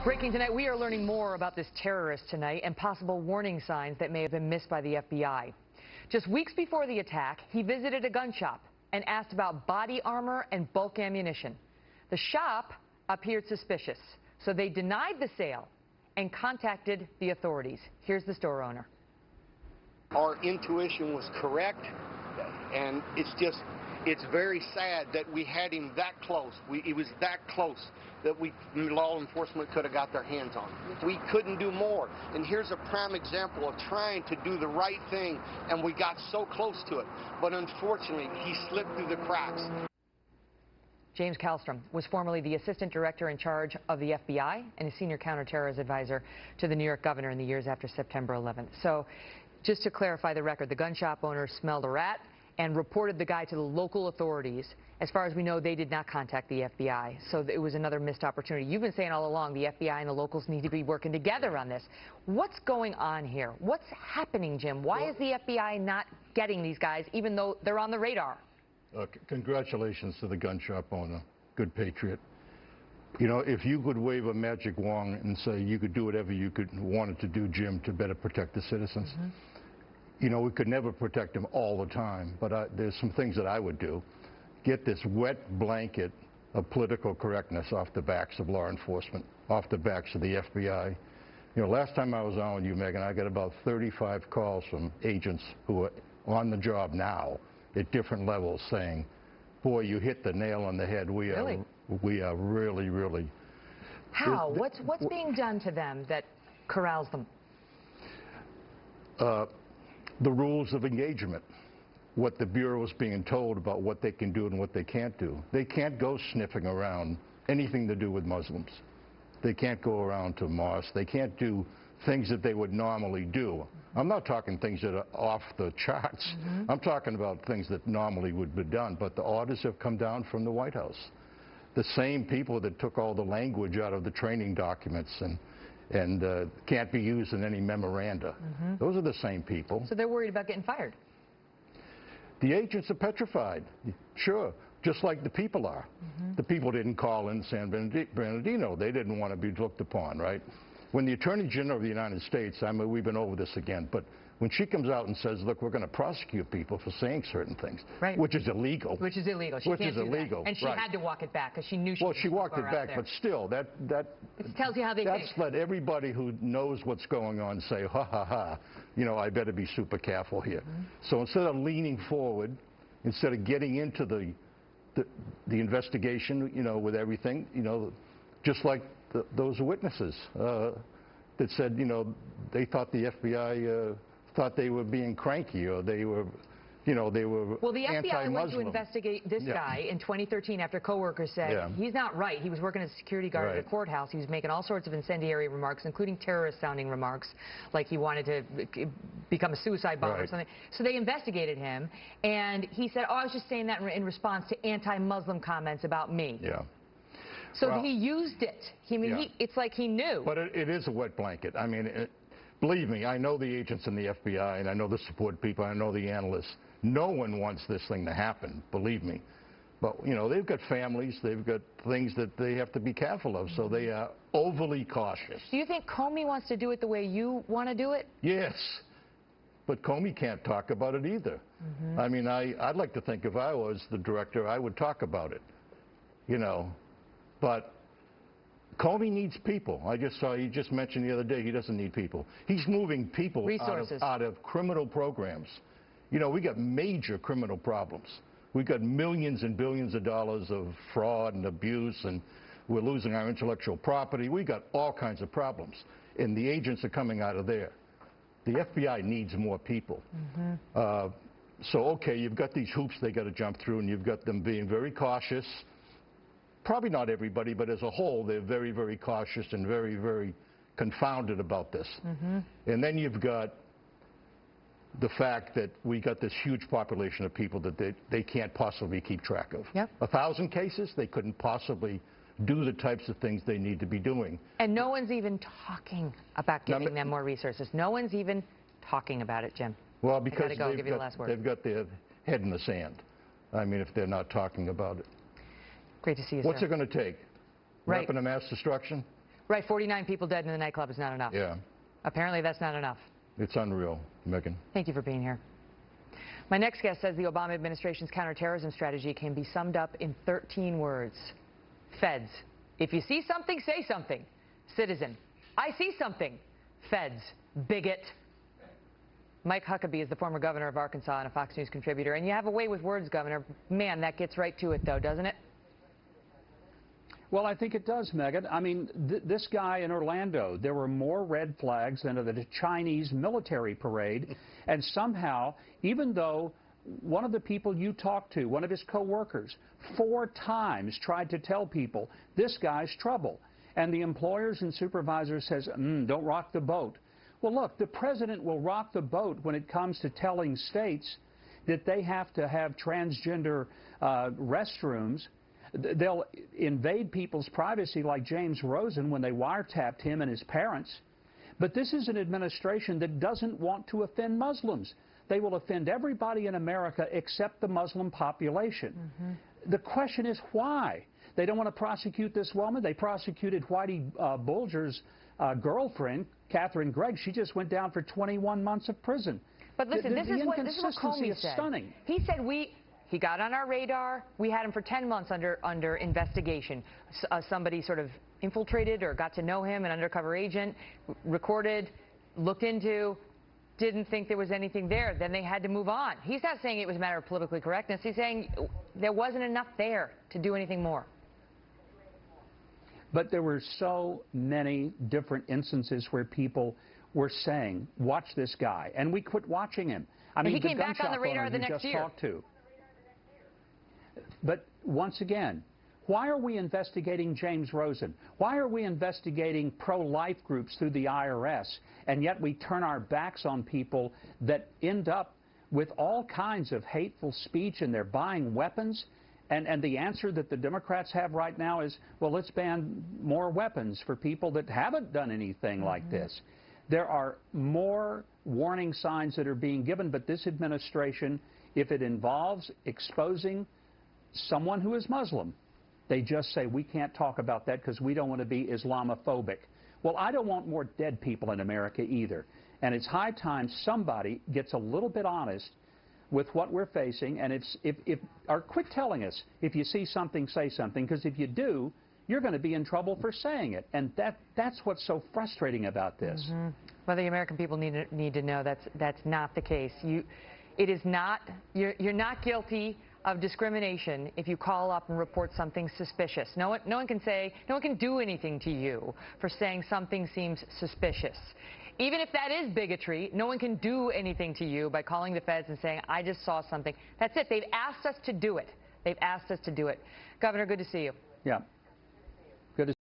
Breaking tonight, we are learning more about this terrorist tonight and possible warning signs that may have been missed by the FBI. Just weeks before the attack, he visited a gun shop and asked about body armor and bulk ammunition. The shop appeared suspicious, so they denied the sale and contacted the authorities. Here's the store owner. Our intuition was correct, and it's very sad that we had him that close. It was that close that law enforcement could have got their hands on. We couldn't do more. And here's a prime example of trying to do the right thing, and we got so close to it. But unfortunately, he slipped through the cracks. James Kallstrom was formerly the assistant director in charge of the FBI and a senior counterterrorism advisor to the New York governor in the years after September 11th. So just to clarify the record, the gun shop owner smelled a rat and reported the guy to the local authorities. As far as we know, they did not contact the FBI, so it was another missed opportunity. You've been saying all along the FBI and the locals need to be working together on this. What's going on here? What's happening, Jim? Why is the FBI not getting these guys, even though they're on the radar? Congratulations to the gun shop owner. Good patriot. You know, if you could wave a magic wand and say you could do whatever you wanted to do, Jim, to better protect the citizens, you know, we could never protect them all the time, but there's some things that I would do. Get this wet blanket of political correctness off the backs of law enforcement, off the backs of the FBI. You know, last time I was on with you, Megan, I got about 35 calls from agents who are on the job now at different levels saying, boy, you hit the nail on the head. We are really. How? What's being done to them that corrals them? The rules of engagement, what the Bureau is being told about what they can do and what they can't do. They can't go sniffing around anything to do with Muslims. They can't go around to mosques. They can't do things that they would normally do. I'm not talking things that are off the charts. I'm talking about things that normally would be done, but the orders have come down from the White House. The same people that took all the language out of the training documents and can't be used in any memoranda. Those are the same people. So they're worried about getting fired? The agents are petrified, sure, just like the people are. The people didn't call in San Bernardino. They didn't want to be looked upon, right? When the Attorney General of the United States, I mean, we've been over this again, but when she comes out and says, look, we're going to prosecute people for saying certain things, which is illegal. Which is illegal. She can't do that. And she had to walk it back because she knew she Well, she walked it back, but still, it tells you how they think. That's let everybody who knows what's going on say, ha, ha, ha, you know, I better be super careful here. So instead of leaning forward, instead of getting into the investigation, you know, with everything, you know, just like those witnesses that said, you know, they thought the FBI thought they were being cranky or they were, you know, they were Well, the FBI anti-Muslim. went to investigate this guy in 2013 after coworkers said he's not right. He was working as a security guard at the courthouse. He was making all sorts of incendiary remarks, including terrorist-sounding remarks, like he wanted to become a suicide bomber or something. So they investigated him, and he said, oh, I was just saying that in response to anti-Muslim comments about me. So he used it. It's like he knew. But it is a wet blanket. I mean, believe me, I know the agents in the FBI, and I know the support people, I know the analysts. No one wants this thing to happen, believe me. But, you know, they've got families, they've got things that they have to be careful of, so they are overly cautious. Do you think Comey wants to do it the way you want to do it? Yes. But Comey can't talk about it either. I mean, I'd like to think if I was the director, I would talk about it, you know. But Comey needs people. I just saw, you just mentioned the other day, he doesn't need people. He's moving people out of criminal programs. You know, we got major criminal problems. We got millions and billions of dollars of fraud and abuse, and we're losing our intellectual property. We got all kinds of problems, and the agents are coming out of there. The FBI needs more people. So, okay, you've got these hoops they got to jump through, and you've got them being very cautious. Probably not everybody, but as a whole, they're very cautious and very confounded about this. And then you've got the fact that we got this huge population of people that they can't possibly keep track of. 1,000 cases, they couldn't possibly do the types of things they need to be doing. And no one's even talking about giving them more resources. No one's even talking about it, Jim. Well, because they've got their head in the sand. I mean, if they're not talking about it. Great to see you, What's sir. it going to take? Weapon of mass destruction? Right, 49 people dead in the nightclub is not enough. Yeah. Apparently that's not enough. It's unreal, Megan. Thank you for being here. My next guest says the Obama administration's counterterrorism strategy can be summed up in 13 words. Feds. If you see something, say something. Citizen. I see something. Feds. Bigot. Mike Huckabee is the former governor of Arkansas and a Fox News contributor. And you have a way with words, Governor. Man, that gets right to it, though, doesn't it? Well, I think it does, Megan. I mean, this guy in Orlando, there were more red flags than at a Chinese military parade. And somehow, even though one of the people you talked to, one of his co-workers, 4 times tried to tell people, this guy's trouble. And the employers and supervisors says, don't rock the boat. Well, look, the president will rock the boat when it comes to telling states that they have to have transgender restrooms. They'll invade people's privacy like James Rosen when they wiretapped him and his parents. But this is an administration that doesn't want to offend Muslims. They will offend everybody in America except the Muslim population. The question is why? They don't want to prosecute this woman. They prosecuted Whitey Bulger's girlfriend, Catherine Gregg. She just went down for 21 months of prison. But listen, this is what Comey said. Stunning. He said he got on our radar. We had him for 10 months under investigation. Somebody sort of infiltrated or got to know him, an undercover agent, recorded, looked into, didn't think there was anything there. Then they had to move on. He's not saying it was a matter of politically correctness. He's saying there wasn't enough there to do anything more. But there were so many different instances where people were saying, watch this guy. And we quit watching him. I mean, he came back on the radar the next year. Talked to. But once again, why are we investigating James Rosen? Why are we investigating pro-life groups through the IRS, and yet we turn our backs on people that end up with all kinds of hateful speech and they're buying weapons? And the answer that the Democrats have right now is, well, let's ban more weapons for people that haven't done anything like this. There are more warning signs that are being given, but this administration, if it involves exposing someone who is Muslim, they just say, we can't talk about that because we don't want to be Islamophobic. Well, I don't want more dead people in America either. And it's high time somebody gets a little bit honest with what we're facing, and or quit telling us, if you see something, say something, because if you do, you're going to be in trouble for saying it. And that's what's so frustrating about this. Well, the American people need to know that's not the case. It is not. You're not guilty of discrimination if you call up and report something suspicious. No one can do anything to you for saying something seems suspicious. Even if that is bigotry, no one can do anything to you by calling the feds and saying, I just saw something. That's it. They've asked us to do it. They've asked us to do it. Governor, good to see you. Yeah.